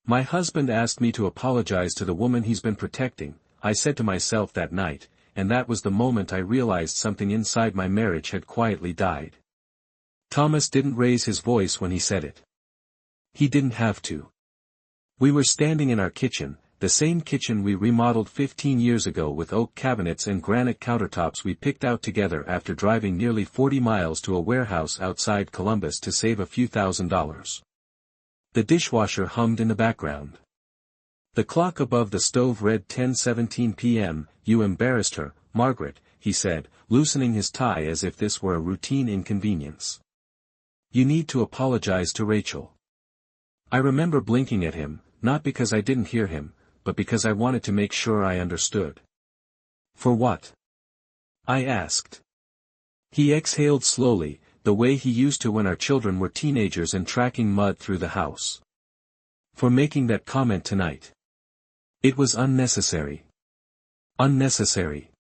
My husband asked me to apologize to the woman he's been protecting, I said to myself that night, and that was the moment I realized something inside my marriage had quietly died. Thomas didn't raise his voice when he said it. He didn't have to. We were standing in our kitchen, the same kitchen we remodeled 15 years ago with oak cabinets and granite countertops we picked out together after driving nearly 40 miles to a warehouse outside Columbus to save a few $1,000s. The dishwasher hummed in the background. The clock above the stove read 10:17 p.m. You embarrassed her, Margaret, he said, loosening his tie as if this were a routine inconvenience. You need to apologize to Rachel. I remember blinking at him, not because I didn't hear him, but because I wanted to make sure I understood. For what? I asked. He exhaled slowly, the way he used to when our children were teenagers and tracking mud through the house. For making that comment tonight. It was unnecessary. Unnecessary.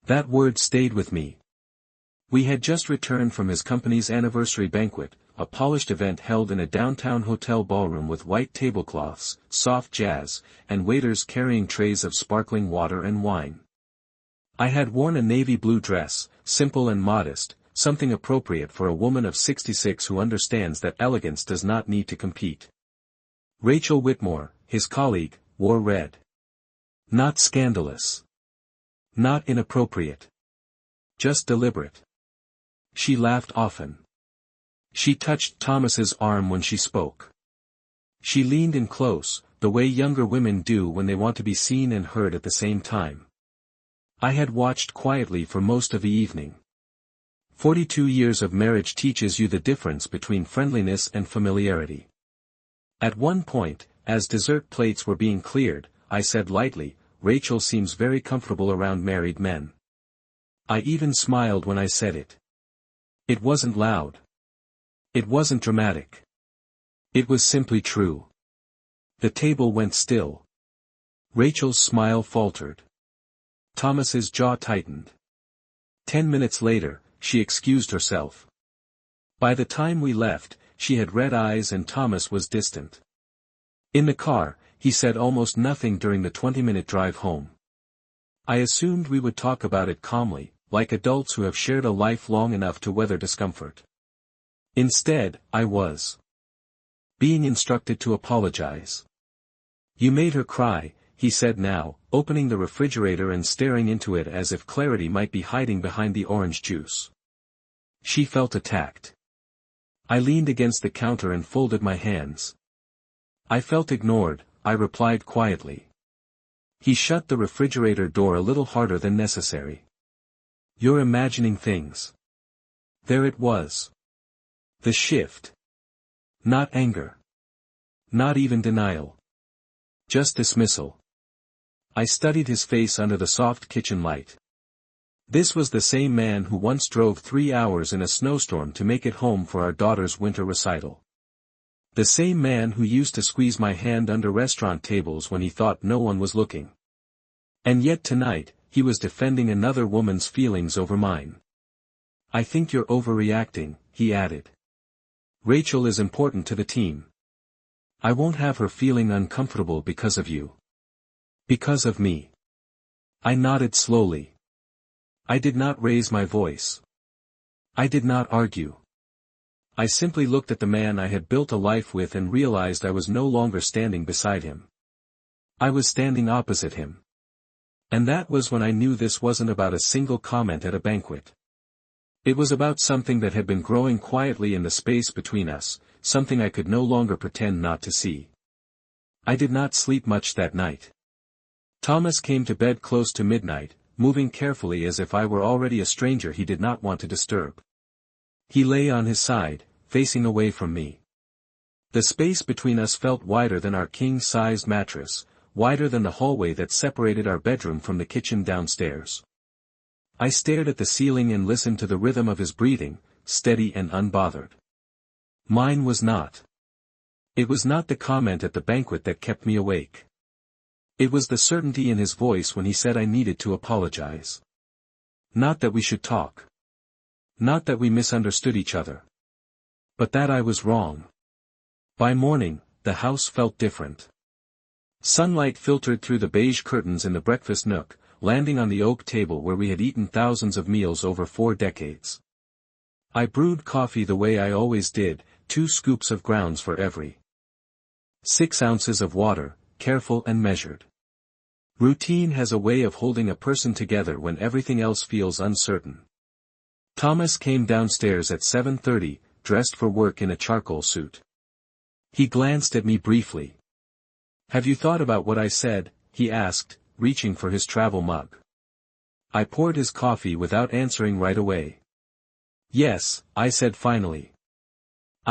That word stayed with me. We had just returned from his company's anniversary banquet, a polished event held in a downtown hotel ballroom with white tablecloths, soft jazz, and waiters carrying trays of sparkling water and wine. I had worn a navy blue dress, simple and modest, something appropriate for a woman of 66 who understands that elegance does not need to compete. Rachel Whitmore, his colleague, wore red. Not scandalous. Not inappropriate. Just deliberate. She laughed often. She touched Thomas's arm when she spoke. She leaned in close, the way younger women do when they want to be seen and heard at the same time. I had watched quietly for most of the evening. 42 years of marriage teaches you the difference between friendliness and familiarity. At one point, as dessert plates were being cleared, I said lightly, Rachel seems very comfortable around married men. I even smiled when I said it. It wasn't loud. It wasn't dramatic. It was simply true. The table went still. Rachel's smile faltered. Thomas's jaw tightened. 10 minutes later, she excused herself. By the time we left, she had red eyes and Thomas was distant. In the car, he said almost nothing during the 20-minute drive home. I assumed we would talk about it calmly, like adults who have shared a life long enough to weather discomfort. Instead, I was being instructed to apologize. You made her cry, he said now, opening the refrigerator and staring into it as if clarity might be hiding behind the orange juice. She felt attacked. I leaned against the counter and folded my hands. I felt ignored, I replied quietly. He shut the refrigerator door a little harder than necessary. You're imagining things. There it was. The shift. Not anger. Not even denial. Just dismissal. I studied his face under the soft kitchen light. This was the same man who once drove 3 hours in a snowstorm to make it home for our daughter's winter recital. The same man who used to squeeze my hand under restaurant tables when he thought no one was looking. And yet tonight, he was defending another woman's feelings over mine. I think you're overreacting, he added. Rachel is important to the team. I won't have her feeling uncomfortable because of you. Because of me. I nodded slowly. I did not raise my voice. I did not argue. I simply looked at the man I had built a life with and realized I was no longer standing beside him. I was standing opposite him. And that was when I knew this wasn't about a single comment at a banquet. It was about something that had been growing quietly in the space between us, something I could no longer pretend not to see. I did not sleep much that night. Thomas came to bed close to midnight, moving carefully as if I were already a stranger he did not want to disturb. He lay on his side, facing away from me. The space between us felt wider than our king-sized mattress, wider than the hallway that separated our bedroom from the kitchen downstairs. I stared at the ceiling and listened to the rhythm of his breathing, steady and unbothered. Mine was not. It was not the comment at the banquet that kept me awake. It was the certainty in his voice when he said I needed to apologize. Not that we should talk. Not that we misunderstood each other. But that I was wrong. By morning, the house felt different. Sunlight filtered through the beige curtains in the breakfast nook, landing on the oak table where we had eaten thousands of meals over 4 decades. I brewed coffee the way I always did, 2 scoops of grounds for every 6 ounces of water, careful and measured. Routine has a way of holding a person together when everything else feels uncertain. Thomas came downstairs at 7:30, dressed for work in a charcoal suit. He glanced at me briefly. "Have you thought about what I said?" he asked, reaching for his travel mug. I poured his coffee without answering right away. "Yes," I said finally.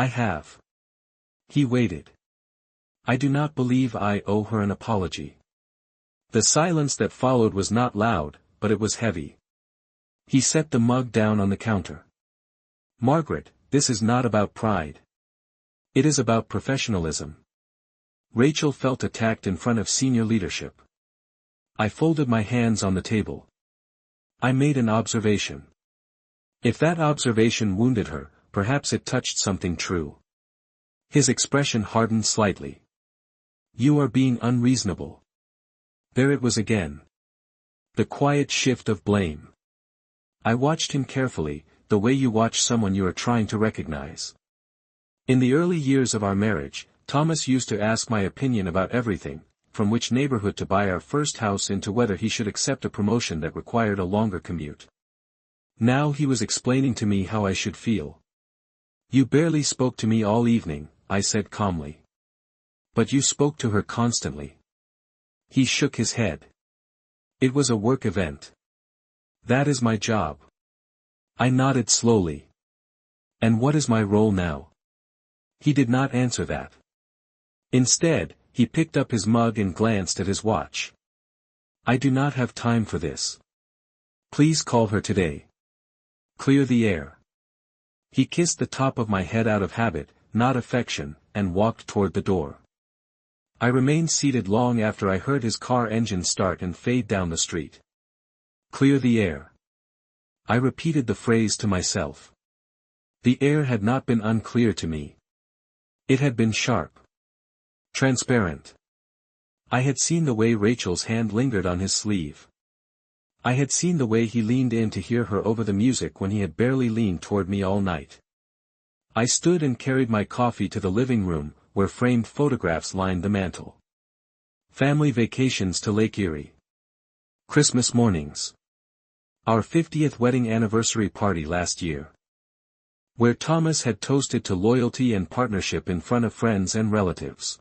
"I have." He waited. "I do not believe I owe her an apology." The silence that followed was not loud, but it was heavy. He set the mug down on the counter. "Margaret, this is not about pride. It is about professionalism." Rachel felt attacked in front of senior leadership. I folded my hands on the table. I made an observation. If that observation wounded her, perhaps it touched something true. His expression hardened slightly. "You are being unreasonable." There it was again. The quiet shift of blame. I watched him carefully, the way you watch someone you are trying to recognize. In the early years of our marriage, Thomas used to ask my opinion about everything, from which neighborhood to buy our first house into whether he should accept a promotion that required a longer commute. Now he was explaining to me how I should feel. "You barely spoke to me all evening," I said calmly. "But you spoke to her constantly." He shook his head. "It was a work event. That is my job." I nodded slowly. "And what is my role now?" He did not answer that. Instead, he picked up his mug and glanced at his watch. "I do not have time for this. Please call her today. Clear the air." He kissed the top of my head out of habit, not affection, and walked toward the door. I remained seated long after I heard his car engine start and fade down the street. "Clear the air." I repeated the phrase to myself. The air had not been unclear to me. It had been sharp. Transparent. I had seen the way Rachel's hand lingered on his sleeve. I had seen the way he leaned in to hear her over the music when he had barely leaned toward me all night. I stood and carried my coffee to the living room, where framed photographs lined the mantel. Family vacations to Lake Erie. Christmas mornings. Our 50th wedding anniversary party last year. Where Thomas had toasted to loyalty and partnership in front of friends and relatives.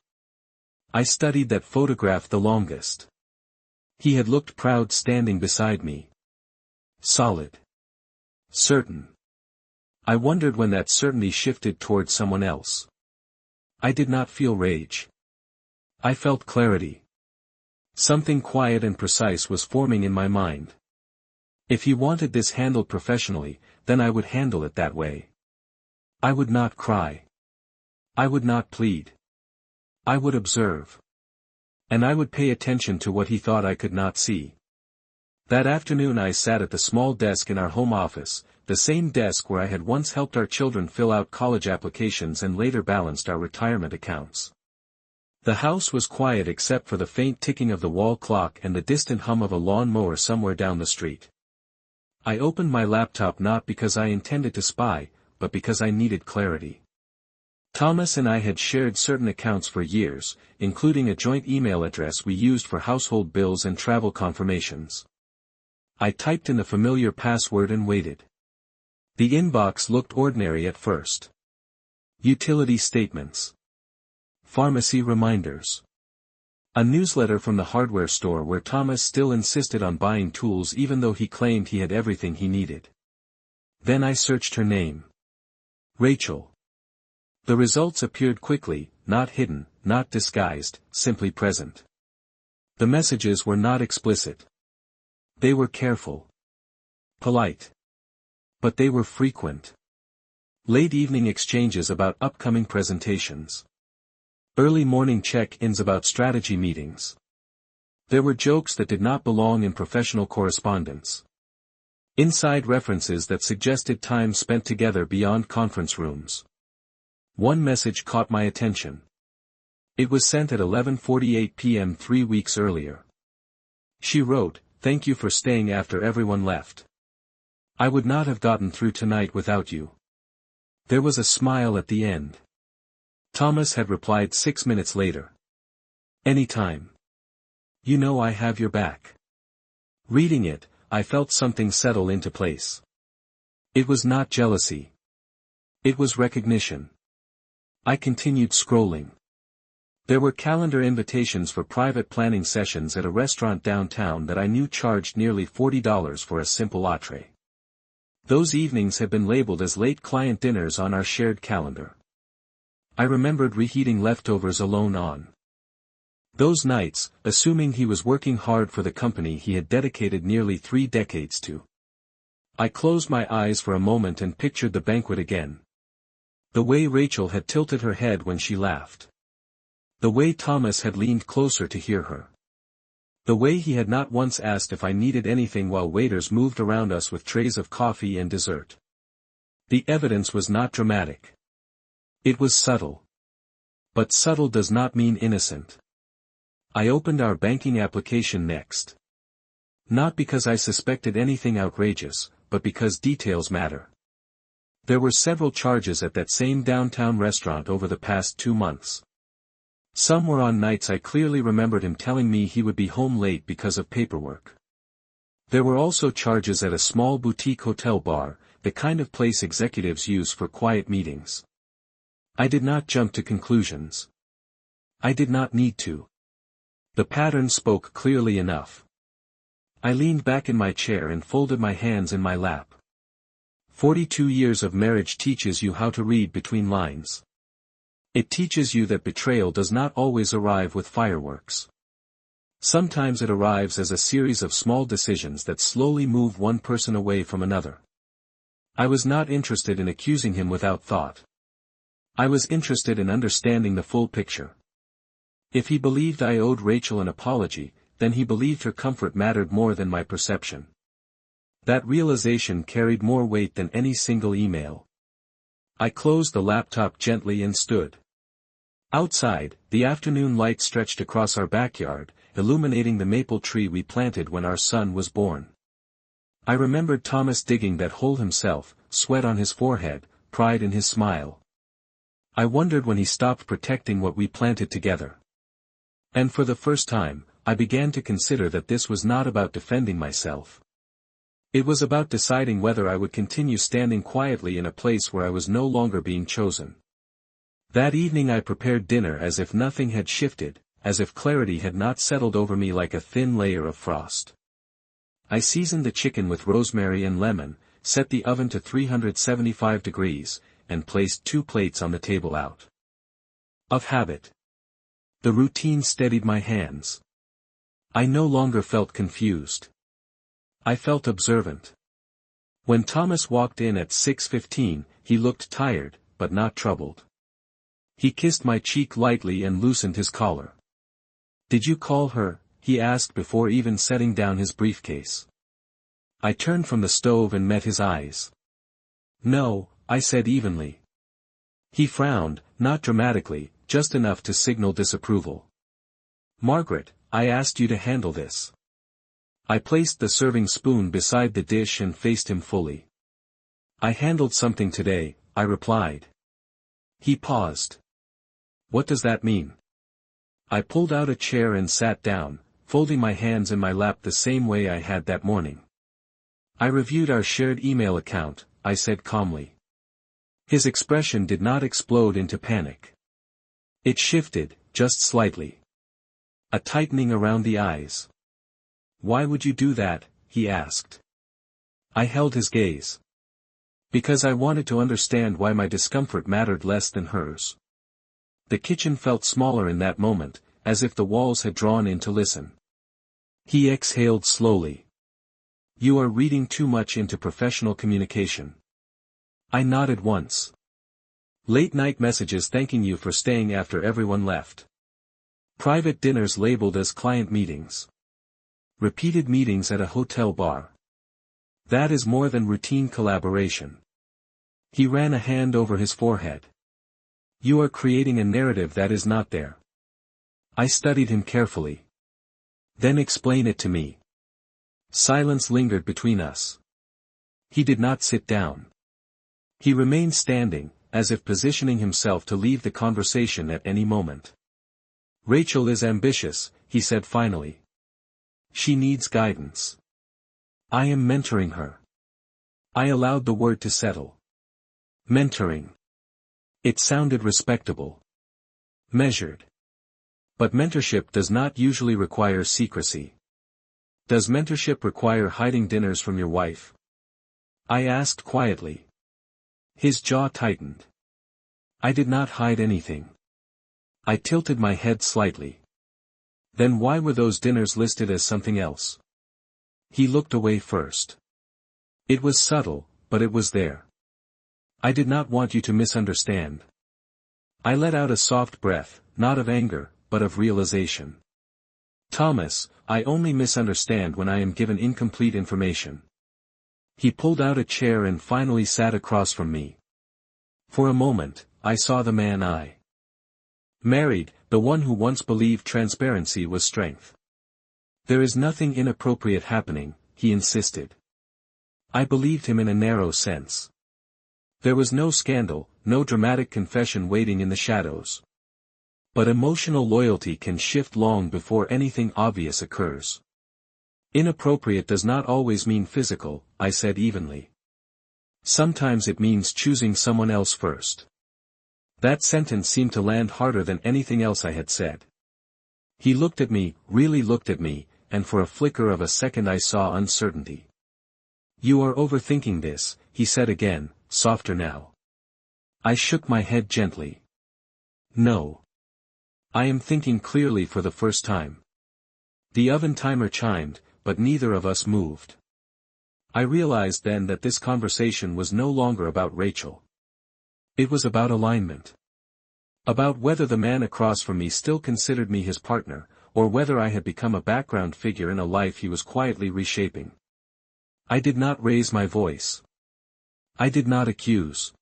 I studied that photograph the longest. He had looked proud standing beside me. Solid. Certain. I wondered when that certainty shifted toward someone else. I did not feel rage. I felt clarity. Something quiet and precise was forming in my mind. If he wanted this handled professionally, then I would handle it that way. I would not cry. I would not plead. I would observe. And I would pay attention to what he thought I could not see. That afternoon I sat at the small desk in our home office, the same desk where I had once helped our children fill out college applications and later balanced our retirement accounts. The house was quiet except for the faint ticking of the wall clock and the distant hum of a lawn mower somewhere down the street. I opened my laptop not because I intended to spy, but because I needed clarity. Thomas and I had shared certain accounts for years, including a joint email address we used for household bills and travel confirmations. I typed in the familiar password and waited. The inbox looked ordinary at first. Utility statements. Pharmacy reminders. A newsletter from the hardware store where Thomas still insisted on buying tools even though he claimed he had everything he needed. Then I searched her name. Rachel. The results appeared quickly, not hidden, not disguised, simply present. The messages were not explicit. They were careful. Polite. But they were frequent. Late evening exchanges about upcoming presentations. Early morning check-ins about strategy meetings. There were jokes that did not belong in professional correspondence. Inside references that suggested time spent together beyond conference rooms. One message caught my attention. It was sent at 11:48 p.m. 3 weeks earlier. She wrote, "Thank you for staying after everyone left. I would not have gotten through tonight without you." There was a smile at the end. Thomas had replied 6 minutes later. "Anytime. You know I have your back." Reading it, I felt something settle into place. It was not jealousy. It was recognition. I continued scrolling. There were calendar invitations for private planning sessions at a restaurant downtown that I knew charged nearly $40 for a simple entree. Those evenings had been labeled as late client dinners on our shared calendar. I remembered reheating leftovers alone on those nights, assuming he was working hard for the company he had dedicated nearly 3 decades to. I closed my eyes for a moment and pictured the banquet again. The way Rachel had tilted her head when she laughed. The way Thomas had leaned closer to hear her. The way he had not once asked if I needed anything while waiters moved around us with trays of coffee and dessert. The evidence was not dramatic. It was subtle. But subtle does not mean innocent. I opened our banking application next. Not because I suspected anything outrageous, but because details matter. There were several charges at that same downtown restaurant over the past 2 months. Some were on nights I clearly remembered him telling me he would be home late because of paperwork. There were also charges at a small boutique hotel bar, the kind of place executives use for quiet meetings. I did not jump to conclusions. I did not need to. The pattern spoke clearly enough. I leaned back in my chair and folded my hands in my lap. 42 years of marriage teaches you how to read between lines. It teaches you that betrayal does not always arrive with fireworks. Sometimes it arrives as a series of small decisions that slowly move one person away from another. I was not interested in accusing him without thought. I was interested in understanding the full picture. If he believed I owed Rachel an apology, then he believed her comfort mattered more than my perception. That realization carried more weight than any single email. I closed the laptop gently and stood. Outside, the afternoon light stretched across our backyard, illuminating the maple tree we planted when our son was born. I remembered Thomas digging that hole himself, sweat on his forehead, pride in his smile. I wondered when he stopped protecting what we planted together. And for the first time, I began to consider that this was not about defending myself. It was about deciding whether I would continue standing quietly in a place where I was no longer being chosen. That evening I prepared dinner as if nothing had shifted, as if clarity had not settled over me like a thin layer of frost. I seasoned the chicken with rosemary and lemon, set the oven to 375 degrees, and placed 2 plates on the table out of habit. The routine steadied my hands. I no longer felt confused. I felt observant. When Thomas walked in at 6:15, he looked tired, but not troubled. He kissed my cheek lightly and loosened his collar. "Did you call her?" he asked before even setting down his briefcase. I turned from the stove and met his eyes. "No," I said evenly. He frowned, not dramatically, just enough to signal disapproval. "Margaret, I asked you to handle this." I placed the serving spoon beside the dish and faced him fully. "I handled something today," I replied. He paused. "What does that mean?" I pulled out a chair and sat down, folding my hands in my lap the same way I had that morning. "I reviewed our shared email account," I said calmly. His expression did not explode into panic. It shifted, just slightly. A tightening around the eyes. "Why would you do that?" he asked. I held his gaze. Because I wanted to understand why my discomfort mattered less than hers. The kitchen felt smaller in that moment, as if the walls had drawn in to listen. He exhaled slowly. "You are reading too much into professional communication." I nodded once. "Late-night messages thanking you for staying after everyone left. Private dinners labeled as client meetings. Repeated meetings at a hotel bar. That is more than routine collaboration." He ran a hand over his forehead. "You are creating a narrative that is not there. I studied him carefully. Then explain it to me. Silence lingered between us. He did not sit down. He remained standing, as if positioning himself to leave the conversation at any moment. Rachel is ambitious, he said finally. She needs guidance. I am mentoring her. I allowed the word to settle. Mentoring. It sounded respectable. Measured. But mentorship does not usually require secrecy. Does mentorship require hiding dinners from your wife? I asked quietly. His jaw tightened. I did not hide anything. I tilted my head slightly. Then why were those dinners listed as something else? He looked away first. It was subtle, but it was there. I did not want you to misunderstand. I let out a soft breath, not of anger, but of realization. Thomas, I only misunderstand when I am given incomplete information. He pulled out a chair and finally sat across from me. For a moment, I saw the man I married, the one who once believed transparency was strength. There is nothing inappropriate happening, he insisted. I believed him in a narrow sense. There was no scandal, no dramatic confession waiting in the shadows. But emotional loyalty can shift long before anything obvious occurs. Inappropriate does not always mean physical, I said evenly. Sometimes it means choosing someone else first. That sentence seemed to land harder than anything else I had said. He looked at me, really looked at me, and for a flicker of a second I saw uncertainty. You are overthinking this, he said again, softer now. I shook my head gently. No. I am thinking clearly for the first time. The oven timer chimed, but neither of us moved. I realized then that this conversation was no longer about Rachel. It was about alignment. About whether the man across from me still considered me his partner, or whether I had become a background figure in a life he was quietly reshaping. I did not raise my voice. I did not accuse.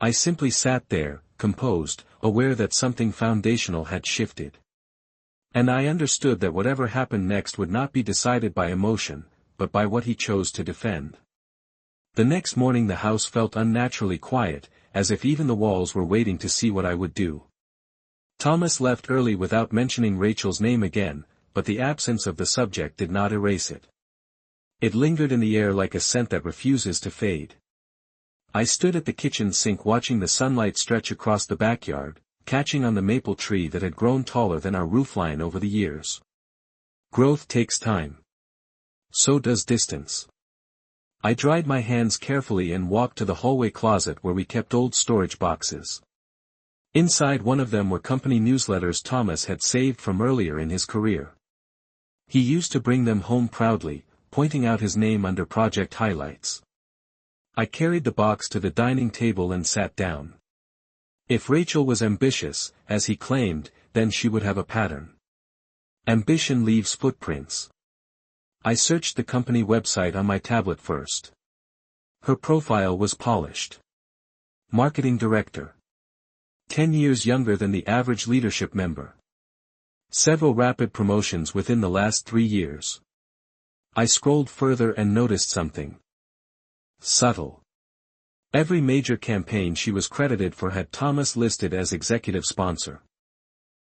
I simply sat there, composed, aware that something foundational had shifted. And I understood that whatever happened next would not be decided by emotion, but by what he chose to defend. The next morning the house felt unnaturally quiet, as if even the walls were waiting to see what I would do. Thomas left early without mentioning Rachel's name again, but the absence of the subject did not erase it. It lingered in the air like a scent that refuses to fade. I stood at the kitchen sink watching the sunlight stretch across the backyard, catching on the maple tree that had grown taller than our roofline over the years. Growth takes time. So does distance. I dried my hands carefully and walked to the hallway closet where we kept old storage boxes. Inside one of them were company newsletters Thomas had saved from earlier in his career. He used to bring them home proudly, pointing out his name under project highlights. I carried the box to the dining table and sat down. If Rachel was ambitious, as he claimed, then she would have a pattern. Ambition leaves footprints. I searched the company website on my tablet first. Her profile was polished. Marketing director. 10 years younger than the average leadership member. Several rapid promotions within the last 3 years. I scrolled further and noticed something. Subtle. Every major campaign she was credited for had Thomas listed as executive sponsor.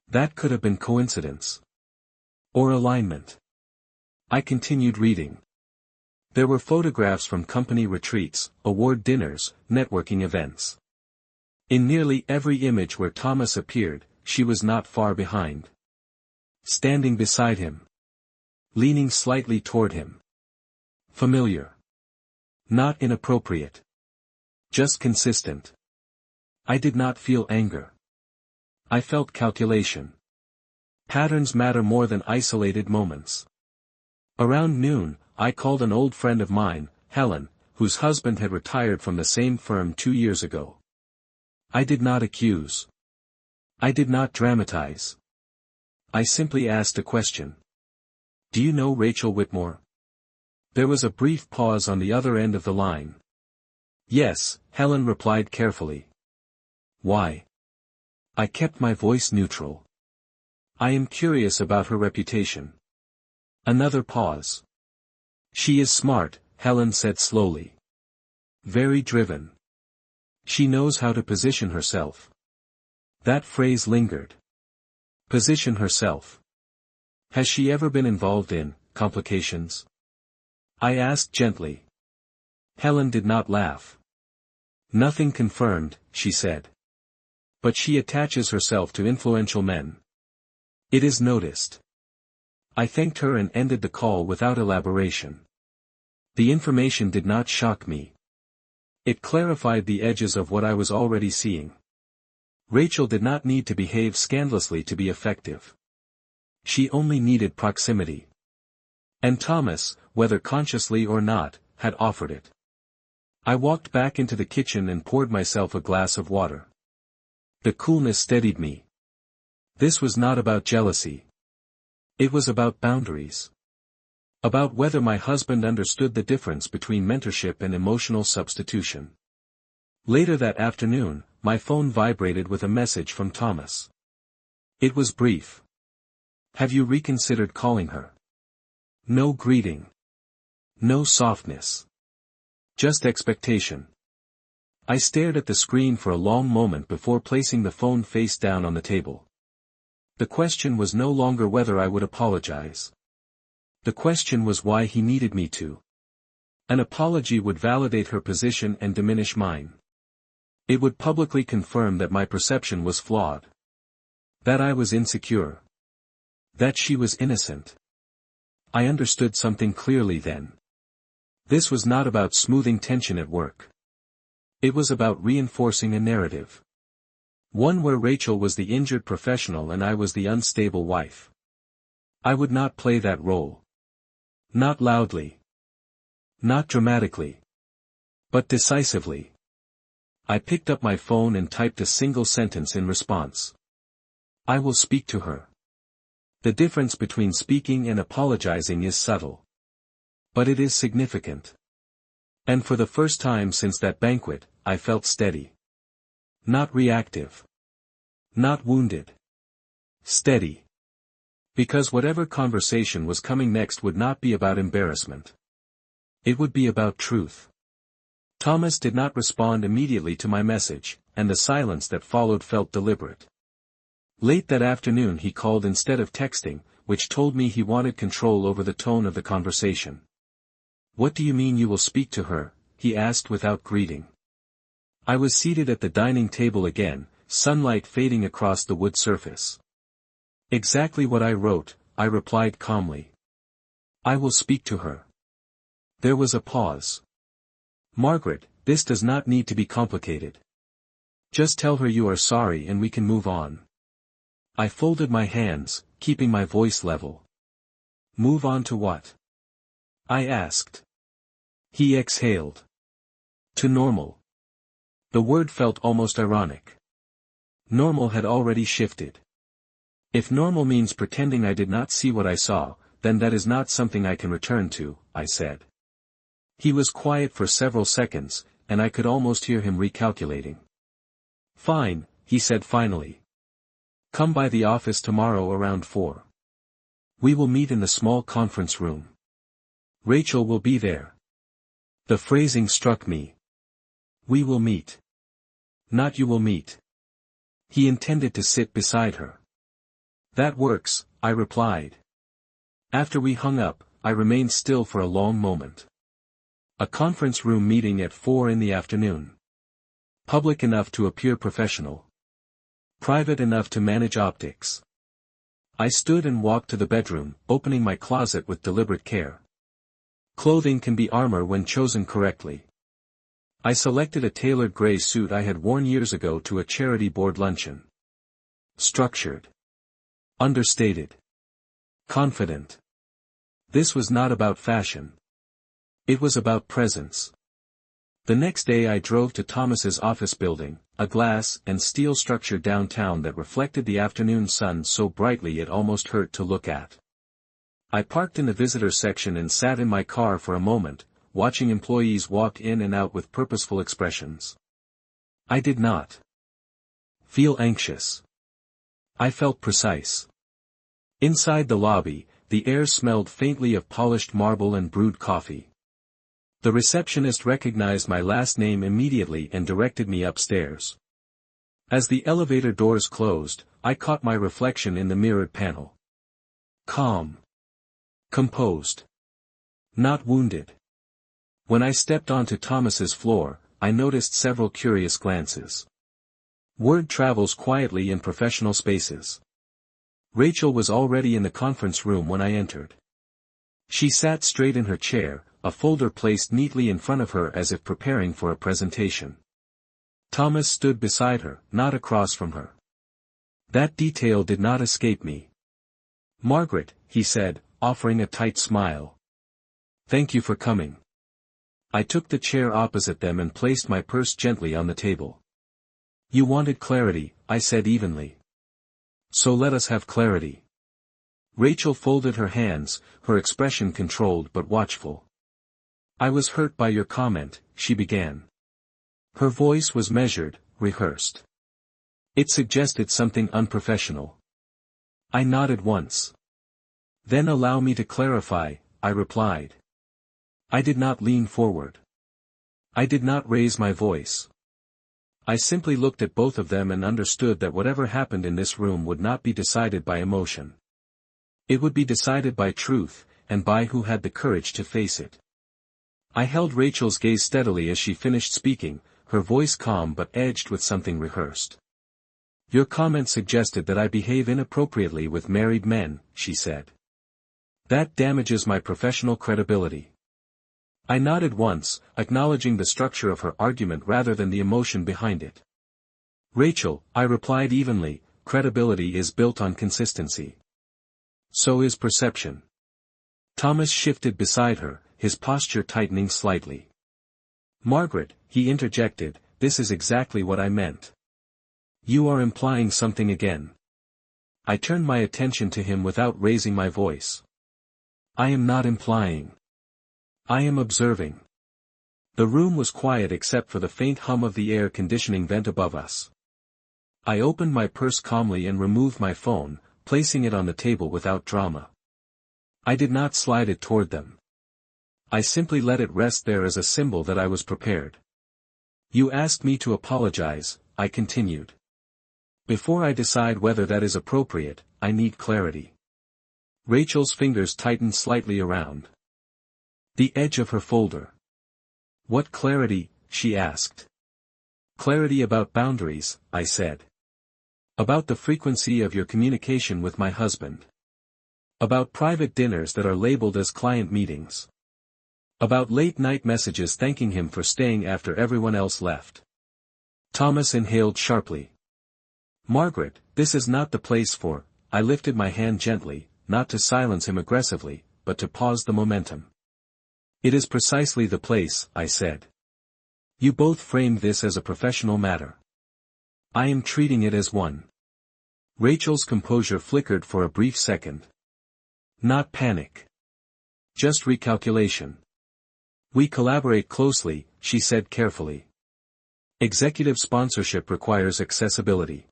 That could have been coincidence. Or alignment. I continued reading. There were photographs from company retreats, award dinners, networking events. In nearly every image where Thomas appeared, she was not far behind. Standing beside him. Leaning slightly toward him. Familiar. Not inappropriate. Just consistent. I did not feel anger. I felt calculation. Patterns matter more than isolated moments. Around noon, I called an old friend of mine, Helen, whose husband had retired from the same firm 2 years ago. I did not accuse. I did not dramatize. I simply asked a question. Do you know Rachel Whitmore? There was a brief pause on the other end of the line. Yes, Helen replied carefully. Why? I kept my voice neutral. I am curious about her reputation. Another pause. She is smart, Helen said slowly. Very driven. She knows how to position herself. That phrase lingered. Position herself. Has she ever been involved in complications? I asked gently. Helen did not laugh. Nothing confirmed, she said. But she attaches herself to influential men. It is noticed. I thanked her and ended the call without elaboration. The information did not shock me. It clarified the edges of what I was already seeing. Rachel did not need to behave scandalously to be effective. She only needed proximity. And Thomas, whether consciously or not, had offered it. I walked back into the kitchen and poured myself a glass of water. The coolness steadied me. This was not about jealousy. It was about boundaries. About whether my husband understood the difference between mentorship and emotional substitution. Later that afternoon, my phone vibrated with a message from Thomas. It was brief. Have you reconsidered calling her? No greeting. No softness. Just expectation. I stared at the screen for a long moment before placing the phone face down on the table. The question was no longer whether I would apologize. The question was why he needed me to. An apology would validate her position and diminish mine. It would publicly confirm that my perception was flawed. That I was insecure. That she was innocent. I understood something clearly then. This was not about smoothing tension at work. It was about reinforcing a narrative. One where Rachel was the injured professional and I was the unstable wife. I would not play that role. Not loudly. Not dramatically. But decisively. I picked up my phone and typed a single sentence in response. I will speak to her. The difference between speaking and apologizing is subtle. But it is significant. And for the first time since that banquet, I felt steady. Not reactive. Not wounded. Steady. Because whatever conversation was coming next would not be about embarrassment. It would be about truth. Thomas did not respond immediately to my message, and the silence that followed felt deliberate. Late that afternoon he called instead of texting, which told me he wanted control over the tone of the conversation. What do you mean you will speak to her? He asked without greeting. I was seated at the dining table again, sunlight fading across the wood surface. Exactly what I wrote, I replied calmly. I will speak to her. There was a pause. Margaret, this does not need to be complicated. Just tell her you are sorry and we can move on. I folded my hands, keeping my voice level. Move on to what? I asked. He exhaled. To normal. The word felt almost ironic. Normal had already shifted. If normal means pretending I did not see what I saw, then that is not something I can return to, I said. He was quiet for several seconds, and I could almost hear him recalculating. Fine, he said finally. Come by the office tomorrow around 4. We will meet in the small conference room. Rachel will be there. The phrasing struck me. We will meet. Not you will meet. He intended to sit beside her. That works, I replied. After we hung up, I remained still for a long moment. A conference room meeting at 4 in the afternoon. Public enough to appear professional. Private enough to manage optics. I stood and walked to the bedroom, opening my closet with deliberate care. Clothing can be armor when chosen correctly. I selected a tailored gray suit I had worn years ago to a charity board luncheon. Structured. Understated. Confident. This was not about fashion. It was about presence. The next day I drove to Thomas's office building, a glass and steel structure downtown that reflected the afternoon sun so brightly it almost hurt to look at. I parked in the visitor section and sat in my car for a moment, watching employees walk in and out with purposeful expressions. I did not feel anxious. I felt precise. Inside the lobby, the air smelled faintly of polished marble and brewed coffee. The receptionist recognized my last name immediately and directed me upstairs. As the elevator doors closed, I caught my reflection in the mirrored panel. Calm. Composed. Not wounded. When I stepped onto Thomas's floor, I noticed several curious glances. Word travels quietly in professional spaces. Rachel was already in the conference room when I entered. She sat straight in her chair, a folder placed neatly in front of her as if preparing for a presentation. Thomas stood beside her, not across from her. That detail did not escape me. "Margaret," he said, offering a tight smile. "Thank you for coming." I took the chair opposite them and placed my purse gently on the table. "You wanted clarity," I said evenly. "So let us have clarity." Rachel folded her hands, her expression controlled but watchful. "I was hurt by your comment," she began. Her voice was measured, rehearsed. It suggested something unprofessional. I nodded once. "Then allow me to clarify," I replied. I did not lean forward. I did not raise my voice. I simply looked at both of them and understood that whatever happened in this room would not be decided by emotion. It would be decided by truth, and by who had the courage to face it. I held Rachel's gaze steadily as she finished speaking, her voice calm but edged with something rehearsed. "Your comment suggested that I behave inappropriately with married men," she said. "That damages my professional credibility." I nodded once, acknowledging the structure of her argument rather than the emotion behind it. "Rachel," I replied evenly, "credibility is built on consistency. So is perception." Thomas shifted beside her, his posture tightening slightly. "Margaret," he interjected, "this is exactly what I meant. You are implying something again." I turned my attention to him without raising my voice. "I am not implying. I am observing." The room was quiet except for the faint hum of the air conditioning vent above us. I opened my purse calmly and removed my phone, placing it on the table without drama. I did not slide it toward them. I simply let it rest there as a symbol that I was prepared. "You asked me to apologize," I continued. "Before I decide whether that is appropriate, I need clarity." Rachel's fingers tightened slightly around the edge of her folder. "What clarity?" she asked. "Clarity about boundaries," I said. "About the frequency of your communication with my husband. About private dinners that are labeled as client meetings. About late-night messages thanking him for staying after everyone else left." Thomas inhaled sharply. "Margaret, this is not the place for—" I lifted my hand gently, not to silence him aggressively, but to pause the momentum. "It is precisely the place," I said. "You both framed this as a professional matter. I am treating it as one." Rachel's composure flickered for a brief second. "Not panic. Just recalculation. We collaborate closely," she said carefully. "Executive sponsorship requires accessibility."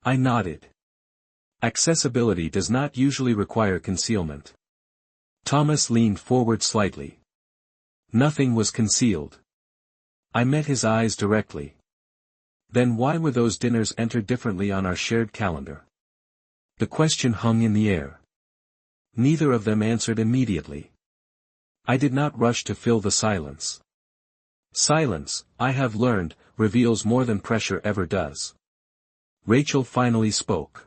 I nodded. Accessibility does not usually require concealment. Thomas leaned forward slightly. Nothing was concealed. I met his eyes directly. "Then why were those dinners entered differently on our shared calendar?" The question hung in the air. Neither of them answered immediately. I did not rush to fill the silence. Silence, I have learned, reveals more than pressure ever does. Rachel finally spoke.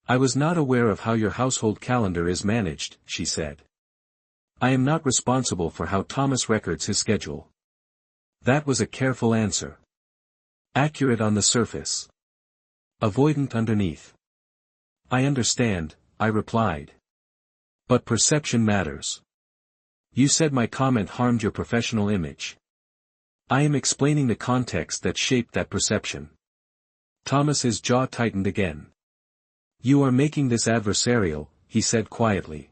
"I was not aware of how your household calendar is managed," she said. "I am not responsible for how Thomas records his schedule." That was a careful answer. Accurate on the surface. Avoidant underneath. "I understand," I replied. "But perception matters. You said my comment harmed your professional image. I am explaining the context that shaped that perception." Thomas's jaw tightened again. "You are making this adversarial," he said quietly.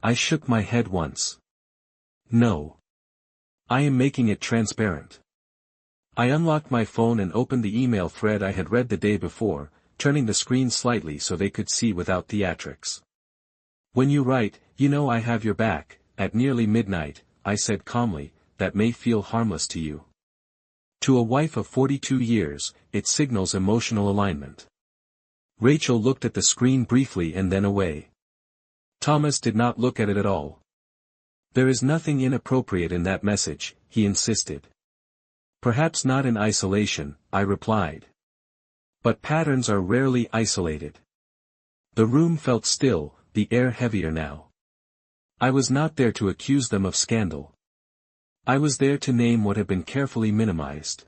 I shook my head once. "No. I am making it transparent." I unlocked my phone and opened the email thread I had read the day before, turning the screen slightly so they could see without theatrics. "When you write, you know I have your back, at nearly midnight," I said calmly, "that may feel harmless to you. To a wife of 42 years, it signals emotional alignment." Rachel looked at the screen briefly and then away. Thomas did not look at it at all. "There is nothing inappropriate in that message," he insisted. "Perhaps not in isolation," I replied. "But patterns are rarely isolated." The room felt still, the air heavier now. I was not there to accuse them of scandal. I was there to name what had been carefully minimized.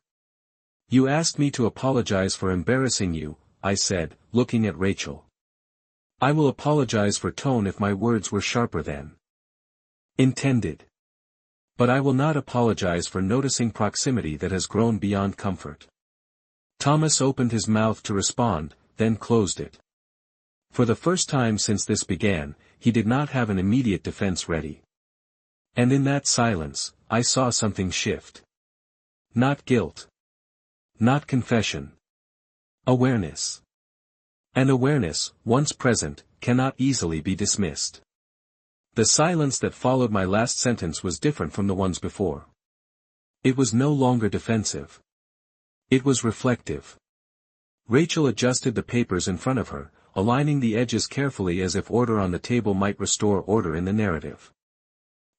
"You asked me to apologize for embarrassing you," I said, looking at Rachel. "I will apologize for tone if my words were sharper than intended. But I will not apologize for noticing proximity that has grown beyond comfort." Thomas opened his mouth to respond, then closed it. For the first time since this began, he did not have an immediate defense ready. And in that silence, I saw something shift. Not guilt. Not confession. Awareness. And awareness, once present, cannot easily be dismissed. The silence that followed my last sentence was different from the ones before. It was no longer defensive. It was reflective. Rachel adjusted the papers in front of her, aligning the edges carefully as if order on the table might restore order in the narrative.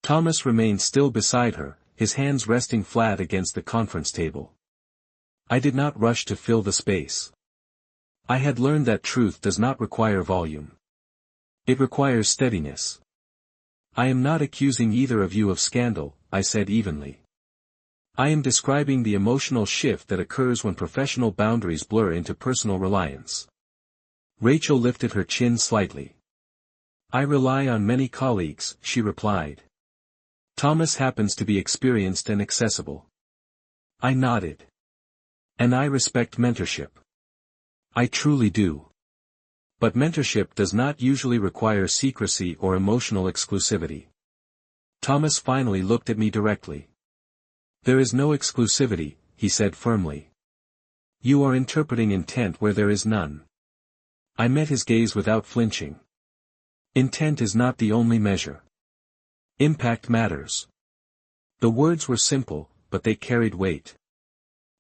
Thomas remained still beside her, his hands resting flat against the conference table. I did not rush to fill the space. I had learned that truth does not require volume. It requires steadiness. "I am not accusing either of you of scandal," I said evenly. "I am describing the emotional shift that occurs when professional boundaries blur into personal reliance." Rachel lifted her chin slightly. "I rely on many colleagues," she replied. "Thomas happens to be experienced and accessible." I nodded. "And I respect mentorship." "I truly do. But mentorship does not usually require secrecy or emotional exclusivity." Thomas finally looked at me directly. "There is no exclusivity," he said firmly. "You are interpreting intent where there is none." I met his gaze without flinching. "Intent is not the only measure. Impact matters." The words were simple, but they carried weight.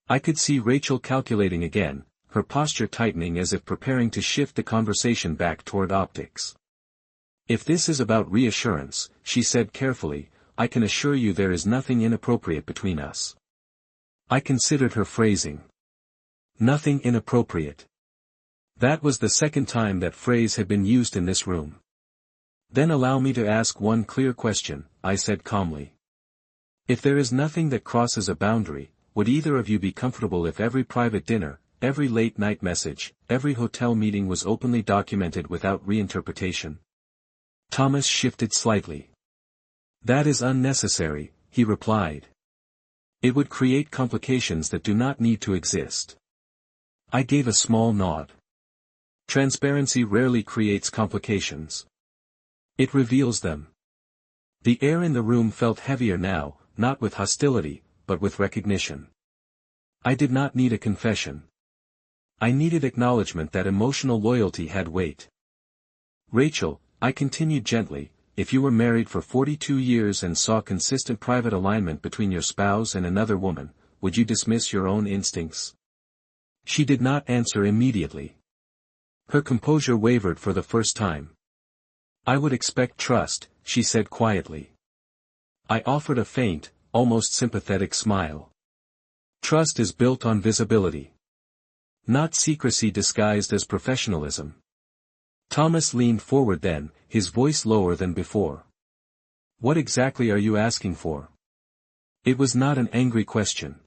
I could see Rachel calculating again, her posture tightening as if preparing to shift the conversation back toward optics. "If this is about reassurance," she said carefully, "I can assure you there is nothing inappropriate between us." I considered her phrasing. Nothing inappropriate. That was the second time that phrase had been used in this room. "Then allow me to ask one clear question," I said calmly. "If there is nothing that crosses a boundary, would either of you be comfortable if every private dinner, every late-night message, every hotel meeting was openly documented without reinterpretation?" Thomas shifted slightly. "That is unnecessary," he replied. "It would create complications that do not need to exist." I gave a small nod. Transparency rarely creates complications. It reveals them. The air in the room felt heavier now, not with hostility, but with recognition. I did not need a confession. I needed acknowledgement that emotional loyalty had weight. "Rachel," I continued gently, "if you were married for 42 years and saw consistent private alignment between your spouse and another woman, would you dismiss your own instincts?" She did not answer immediately. Her composure wavered for the first time. "I would expect trust," she said quietly. I offered a faint, almost sympathetic smile. "Trust is built on visibility. Not secrecy disguised as professionalism." Thomas leaned forward then, his voice lower than before. "What exactly are you asking for?" It was not an angry question.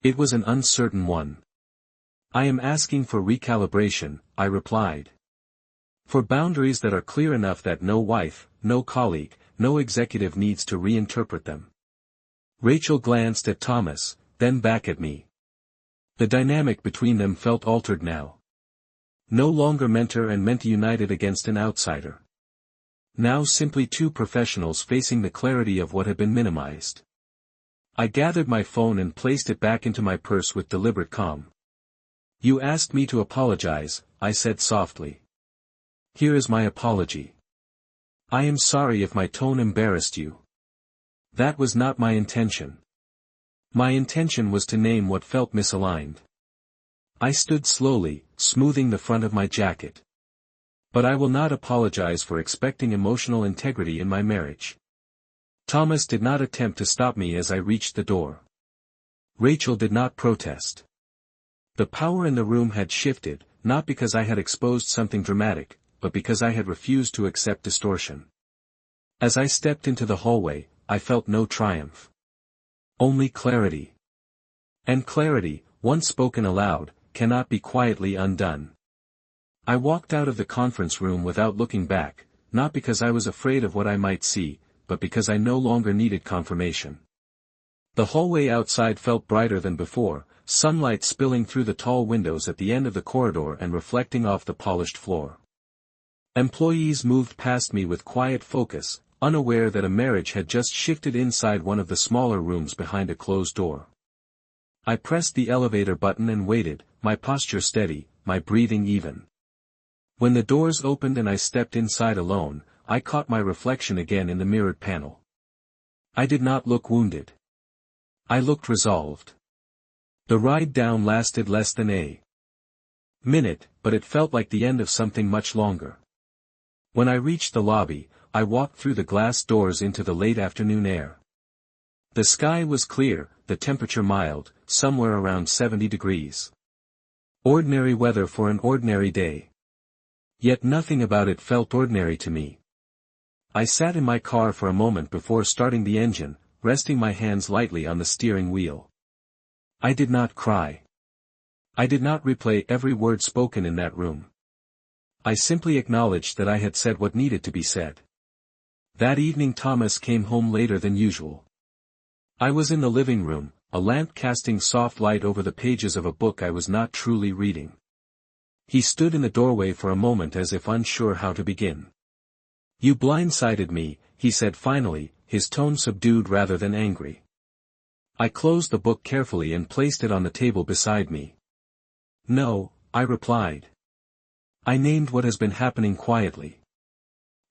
It was an uncertain one. "I am asking for recalibration," I replied. "For boundaries that are clear enough that no wife, no colleague, no executive needs to reinterpret them." Rachel glanced at Thomas, then back at me. The dynamic between them felt altered now. No longer mentor and mentee united against an outsider. Now simply two professionals facing the clarity of what had been minimized. I gathered my phone and placed it back into my purse with deliberate calm. You asked me to apologize, I said softly. Here is my apology. I am sorry if my tone embarrassed you. That was not my intention. My intention was to name what felt misaligned. I stood slowly, smoothing the front of my jacket. But I will not apologize for expecting emotional integrity in my marriage. Thomas did not attempt to stop me as I reached the door. Rachel did not protest. The power in the room had shifted, not because I had exposed something dramatic, but because I had refused to accept distortion. As I stepped into the hallway, I felt no triumph. Only clarity. And clarity, once spoken aloud, cannot be quietly undone. I walked out of the conference room without looking back, not because I was afraid of what I might see, but because I no longer needed confirmation. The hallway outside felt brighter than before, sunlight spilling through the tall windows at the end of the corridor and reflecting off the polished floor. Employees moved past me with quiet focus, unaware that a marriage had just shifted inside one of the smaller rooms behind a closed door. I pressed the elevator button and waited, my posture steady, my breathing even. When the doors opened and I stepped inside alone, I caught my reflection again in the mirrored panel. I did not look wounded. I looked resolved. The ride down lasted less than a minute, but it felt like the end of something much longer. When I reached the lobby, I walked through the glass doors into the late afternoon air. The sky was clear, the temperature mild, somewhere around 70 degrees. Ordinary weather for an ordinary day. Yet nothing about it felt ordinary to me. I sat in my car for a moment before starting the engine, resting my hands lightly on the steering wheel. I did not cry. I did not replay every word spoken in that room. I simply acknowledged that I had said what needed to be said. That evening Thomas came home later than usual. I was in the living room, a lamp casting soft light over the pages of a book I was not truly reading. He stood in the doorway for a moment as if unsure how to begin. You blindsided me, he said finally, his tone subdued rather than angry. I closed the book carefully and placed it on the table beside me. No, I replied. I named what has been happening quietly.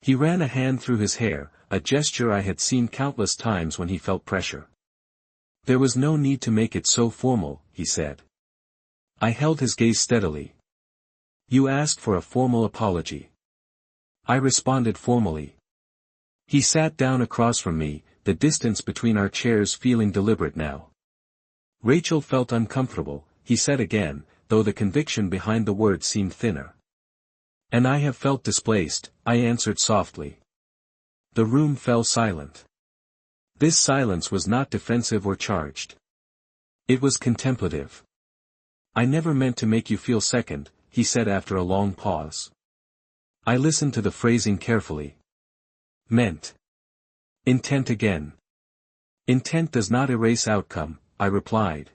He ran a hand through his hair, a gesture I had seen countless times when he felt pressure. There was no need to make it so formal, he said. I held his gaze steadily. You asked for a formal apology. I responded formally. He sat down across from me, the distance between our chairs feeling deliberate now. Rachel felt uncomfortable, he said again, though the conviction behind the words seemed thinner. And I have felt displaced, I answered softly. The room fell silent. This silence was not defensive or charged. It was contemplative. I never meant to make you feel second, he said after a long pause. I listened to the phrasing carefully. Meant. Intent again. Intent does not erase outcome, I replied.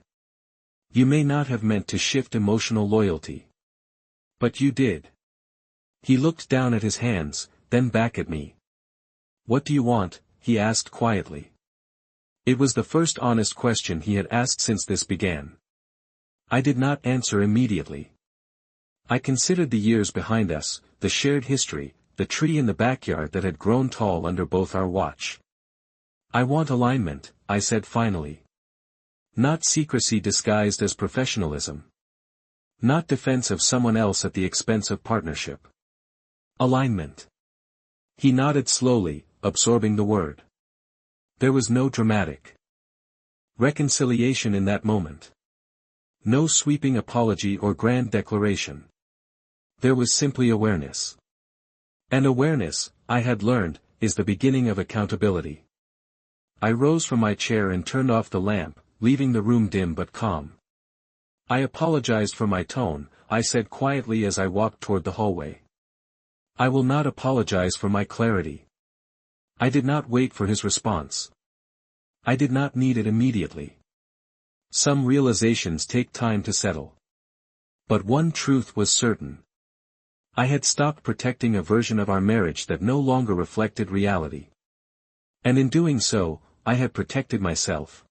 You may not have meant to shift emotional loyalty. But you did. He looked down at his hands, then back at me. What do you want? He asked quietly. It was the first honest question he had asked since this began. I did not answer immediately. I considered the years behind us, the shared history, the tree in the backyard that had grown tall under both our watch. I want alignment, I said finally. Not secrecy disguised as professionalism. Not defense of someone else at the expense of partnership. Alignment. He nodded slowly, absorbing the word. There was no dramatic reconciliation in that moment. No sweeping apology or grand declaration. There was simply awareness. And awareness, I had learned, is the beginning of accountability. I rose from my chair and turned off the lamp, leaving the room dim but calm. I apologized for my tone, I said quietly as I walked toward the hallway. I will not apologize for my clarity. I did not wait for his response. I did not need it immediately. Some realizations take time to settle. But one truth was certain. I had stopped protecting a version of our marriage that no longer reflected reality. And in doing so, I had protected myself.